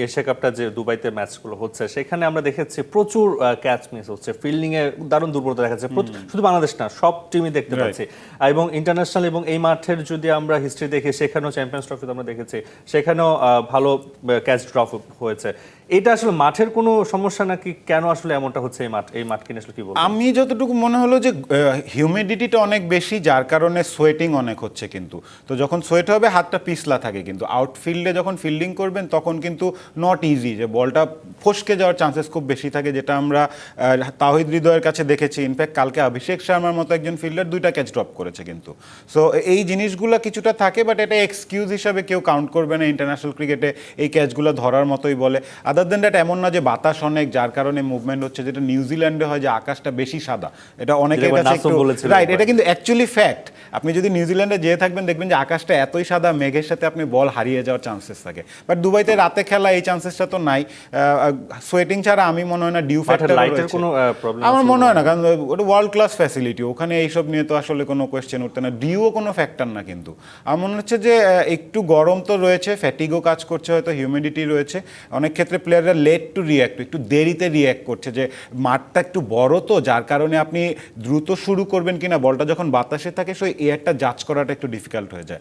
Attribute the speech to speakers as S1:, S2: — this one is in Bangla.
S1: এশিয়া কাপটা যে দুবাইতে ম্যাচগুলো হচ্ছে সেখানে আমরা দেখেছি প্রচুর ক্যাচ মিস হচ্ছে, ফিল্ডিং এ দারুণ দুর্বলতা দেখা যাচ্ছে, শুধু বাংলাদেশ না সব টিমই দেখতে পাচ্ছি। এবং ইন্টারন্যাশনাল এবং এই মাঠের যদি আমরা হিস্ট্রি দেখি, সেখানেও চ্যাম্পিয়ন্স ট্রফিতে আমরা দেখেছি, সেখানেও ভালো ক্যাচ ড্রপ হয়েছে। এটা আসলে মাঠের কোনো সমস্যা নাকি, কেন আসলে এমনটা হচ্ছে এই মাঠ কিনে আসলে কি বলবো?
S2: আমি যতটুকু মনে হলো যে হিউমিডিটিটা অনেক বেশি, যার কারণে সোয়েটিং অনেক হচ্ছে। কিন্তু তো যখন সোয়েট হবে হাতটা পিছলা থাকে, কিন্তু আউটফিল্ডে যখন ফিল্ডিং করবেন তখন কিন্তু নট ইজি, যে বলটা ফসকে যাওয়ার চান্সেস খুব বেশি থাকে, যেটা আমরা তাওহিদ হৃদয়ের কাছে দেখেছি। ইনফ্যাক্ট কালকে অভিষেক শর্মার মতো একজন ফিল্ডার 2টা ক্যাচ ড্রপ করেছে কিন্তু। সো এই জিনিসগুলো কিছুটা থাকে, বাট এটা এক্সকিউজ হিসাবে কেউ কাউন্ট করবে না। ইন্টারন্যাশনাল ক্রিকেটে এই ক্যাচগুলো ধরার মতোই বলে। আদার দেন দ্যাট এমন না যে বাতাস অনেক, যার কারণে মুভমেন্ট হচ্ছে, যেটা নিউজিল্যান্ডে হয় যে আকাশটা বেশি সাদা। এটা অনেকের কাছে একটু রাইট, এটা কিন্তু অ্যাকচুয়ালি ফ্যাক্ট। আপনি যদি নিউজিল্যান্ডে যেয়ে থাকবেন দেখবেন যে আকাশটা এতই সাদা, মেঘের সাথে আপনি বল হারিয়ে যাওয়ার চান্সেস থাকে। বাট দুবাইতে রাতে খেলা এই চান্সেসটা তো নাই। সোয়েটিং ছাড়া আমি মনে হয় না ডিউ ফ্যাক্টর
S1: লাইটের কোনো প্রবলেম
S2: আমার মনে হয় না, কারণ ওটা ওয়ার্ল্ড ক্লাস ফ্যাসিলিটি, ওখানে এইসব নিয়ে তো আসলে কোনো কোয়েশ্চেন উঠতে না। ডিউও কোনো ফ্যাক্টর না। কিন্তু আমার মনে হচ্ছে যে একটু গরম তো রয়েছে, ফ্যাটিগও কাজ করছে, হয়তো হিউমিডিটি রয়েছে। অনেক ক্ষেত্রে প্লেয়াররা লেট টু রিয়্যাক্ট, একটু দেরিতে রিয়্যাক্ট করছে, যে মাঠটা একটু বড় তো, যার কারণে আপনি দ্রুত শুরু করবেন কিনা, বলটা যখন বাতাসে থাকে সেই এয়ারটা জাজ করাটা একটু ডিফিকাল্ট হয়ে যায়।